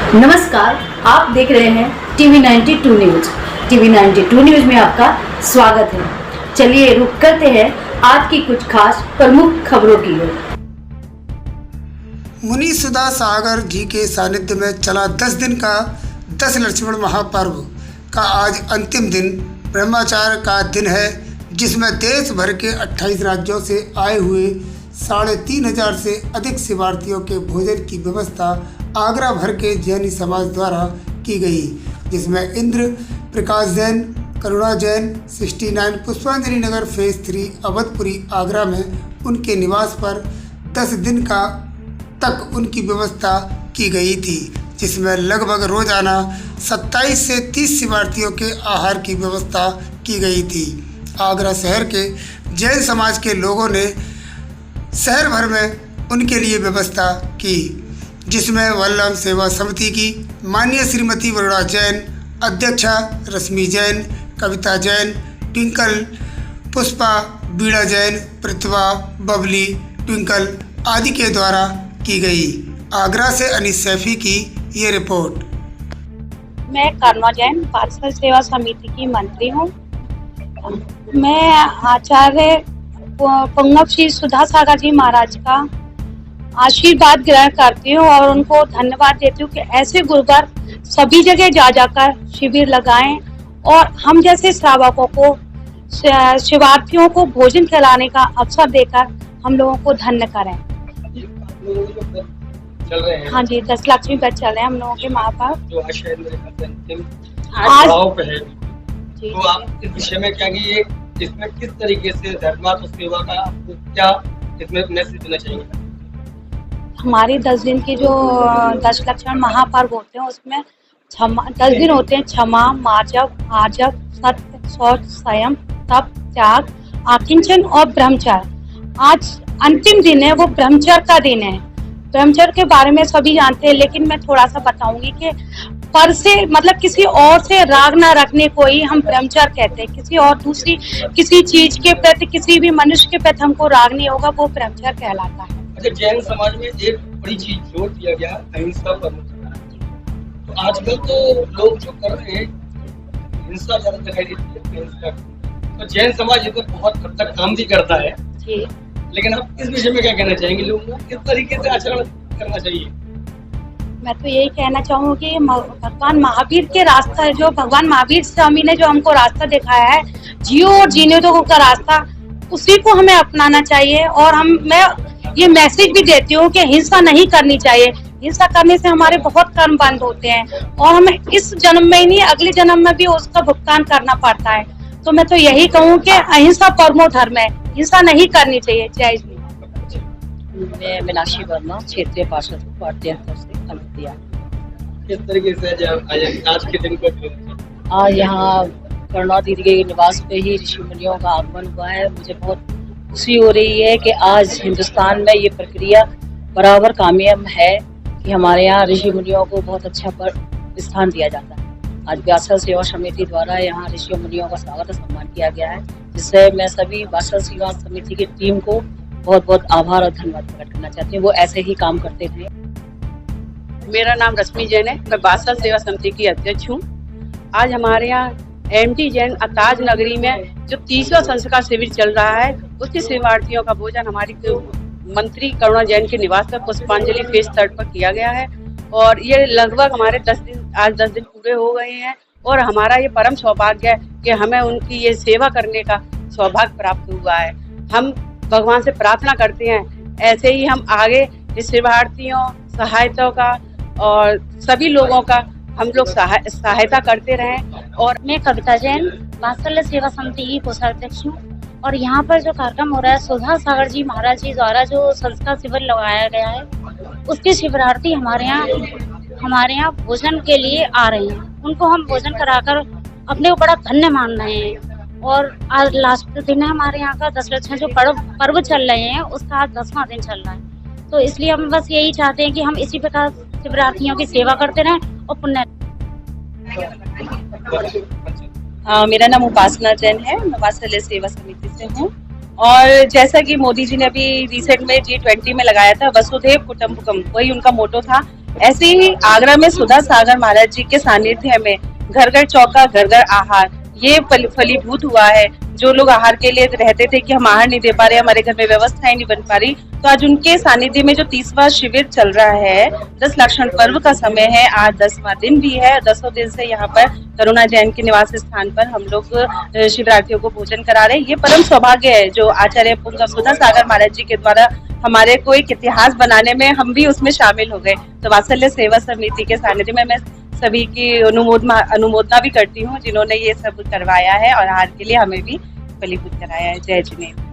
नमस्कार, आप देख रहे हैं टीवी 92 न्यूज। टीवी 92 न्यूज में आपका स्वागत है। चलिए रुक करते हैं आज की कुछ खास प्रमुख खबरों की ओर। मुनि सुधा सागर जी के सानिध्य में चला 10 दिन का 10 लक्ष्मण महापर्व का आज अंतिम दिन ब्रह्मचार्य का दिन है, जिसमें देश भर के 28 राज्यों से आए हुए 3,500 से अधिक शिवार्थियों के भोजन की व्यवस्था आगरा भर के जैनी समाज द्वारा की गई, जिसमें इंद्र प्रकाश जैन, करुणा जैन, 69 पुष्पांजलि नगर फेज 3 अवधपुरी आगरा में उनके निवास पर 10 दिन का तक उनकी व्यवस्था की गई थी, जिसमें लगभग रोजाना 27 से 30 शिवार्थियों के आहार की व्यवस्था की गई थी। आगरा शहर के जैन समाज के लोगों ने शहर भर में उनके लिए व्यवस्था की, जिसमें वल्लभ सेवा समिति की माननीय श्रीमती वरुणा जैन, अध्यक्षा रश्मि जैन, कविता जैन, ट्विंकल, पुष्पा, बीड़ा जैन, प्रतिभा, बबली, ट्विंकल आदि के द्वारा की गई। आगरा से अनीस सैफी की ये रिपोर्ट। मैं करुणा जैन पार्षद सेवा समिति की मंत्री हूँ। मैं आचार्य पुंगव श्री सुधा सागर जी महाराज का आशीर्वाद ग्रहण करती हूँ और उनको धन्यवाद देती हूँ कि ऐसे गुरुवर सभी जगह जा जाकर शिविर लगाएं और हम जैसे श्रावकों को, शिवार्थियों को भोजन खिलाने का अवसर देकर हम लोगों को धन्य करें। चल रहे हैं। हाँ जी, 10 लक्ष्मी व्रत चल रहे हैं हम लोगों के महापर्व जो आज आज पड़ाव पे है। जी, तो आप इस विषय में क्या कि इसमें किस तरीके से धर्मार्थ सेवा का आपको क्या इसमें मैसेज देना चाहिए? हमारे 10 दिन के जो 10 लक्षण महापर्व होते हैं उसमें 10 दिन होते हैं। क्षमा, मार्जव, आर्जव, सत्य, शौच, संयम, तप, त्याग, आकिंचन और ब्रह्मचर्य। आज अंतिम दिन है, वो ब्रह्मचर्य का दिन है। ब्रह्मचर्य के बारे में सभी जानते हैं, लेकिन मैं थोड़ा सा बताऊंगी कि पर से मतलब किसी और से राग ना रखने को ही हम ब्रह्मचर्य कहते हैं। किसी और दूसरी किसी चीज के प्रति, किसी भी मनुष्य के प्रति हमको राग नहीं होगा, वो ब्रह्मचर्य कहलाता है। अच्छा, जैन समाज में एक बड़ी चीज जोर दिया गया अहिंसा पर। तो आजकल तो लोग जो कर रहे हैं हिंसा ज्यादा दिखाई देती है। हिंसा तो जैन समाज ये तो बहुत हद तक काम भी करता है जी, लेकिन आप इस विषय में क्या कहना चाहेंगे? लोगों को किस तरीके से आचरण करना चाहिए? मैं तो यही कहना चाहूंगी, भगवान महावीर के रास्ता है, जो भगवान महावीर स्वामी ने जो हमको रास्ता दिखाया है, जियो और जीने दो का रास्ता, उसी को हमें अपनाना चाहिए। और मैं ये मैसेज भी देती हूँ कि हिंसा नहीं करनी चाहिए। हिंसा करने से हमारे बहुत कर्म बंद होते हैं और हमें इस जन्म में ही नहीं, अगले जन्म में भी उसका भुगतान करना पड़ता है। तो मैं तो यही कहूँ कि अहिंसा परमो धर्म है, हिंसा नहीं करनी चाहिए। जय श्री। मैं मीनाक्षी वर्मा, क्षेत्रीय पार्षद हूँ, वार्ड 73 से अयोध्या। किस तरीके से आज के दिन को आज यहाँ करुणा दीदी के निवास पे ही ऋषि मुनियों का आगमन हुआ है। मुझे बहुत खुशी हो रही है कि आज हिंदुस्तान में ये प्रक्रिया बराबर कामयाब है कि हमारे यहाँ ऋषि मुनियों को बहुत अच्छा स्थान दिया जाता है। आज व्यासर सेवा समिति द्वारा यहाँ ऋषि मुनियों का स्वागत और सम्मान किया गया है, जिससे मैं सभी व्यासर सेवा समिति की टीम को बहुत बहुत आभार और धन्यवाद प्रकट करना चाहती हूँ। वो ऐसे ही काम करते रहे। मेरा नाम रश्मि जैन है, मैं व्यासर सेवा समिति की अध्यक्ष हूँ। आज हमारे यहाँ एमटी जैन अताज नगरी में जो 30वां संस्कार शिविर चल रहा है, उसके शिवार्थियों का भोजन हमारी मंत्री करुणा जैन के निवास पर पुष्पांजलि फेज 3 पर किया गया है। और ये लगभग हमारे 10 दिन पूरे हो गए हैं और हमारा ये परम सौभाग्य है कि हमें उनकी ये सेवा करने का सौभाग्य प्राप्त हुआ है। हम भगवान से प्रार्थना करते हैं ऐसे ही हम आगे इस शिवार्थियों, सहायताओं का और सभी लोगों का हम लोग सहायता करते रहें। और मैं कविता जैन वात्सल्य सेवा समिति की कोषाध्यक्ष हूँ और यहाँ पर जो कार्यक्रम हो रहा है, सुधा सागर जी महाराज जी द्वारा जो संस्कार शिविर लगाया गया है, उसके शिविरार्थी हमारे यहाँ भोजन के लिए आ रहे हैं। उनको हम भोजन कराकर अपने को बड़ा धन्य मान रहे हैं। और आज लास्ट दिन है हमारे यहाँ का 10 लक्षण जो पर्व चल रहे हैं, उसका आज 10वां दिन चल रहा है। तो इसलिए हम बस यही चाहते हैं कि हम इसी प्रकार शिवरात्रियों की सेवा करते रहें और पुण्य। मेरा नाम उपासना जैन है, मैं वात्सल्य सेवा समिति से हूँ। और जैसा कि मोदी जी ने अभी रिसेंट में G20 में लगाया था वसुधैव कुटुंबकम, वही उनका मोटो था ऐसे ही आगरा में सुधा सागर महाराज जी के सानिध्य में घर घर चौका घर घर आहार ये फलीभूत हुआ है। जो लोग आहार के लिए रहते थे कि हम आहार नहीं दे पा रहे, हमारे घर में व्यवस्थाएं नहीं बन पा रही, तो आज उनके सानिध्य में जो 30वां शिविर चल रहा है, 10 लक्षण पर्व का समय है, आज 10वां दिन भी है। 10 दिन से यहाँ पर करुणा जैन के निवास स्थान पर हम लोग शिवरात्रियों को भोजन करा रहे हैं। ये परम सौभाग्य है जो आचार्य पुंगव सुधा सागर महाराज जी के द्वारा हमारे को एक इतिहास बनाने में हम भी उसमें शामिल हो गए। तो वात्सल्य सेवा समिति के सानिध्य में मैं सभी की अनुमोदना भी करती हूँ जिन्होंने ये सब करवाया है और आहार के लिए हमें भी फलीभूत कराया है। जय जिनेन्द्र।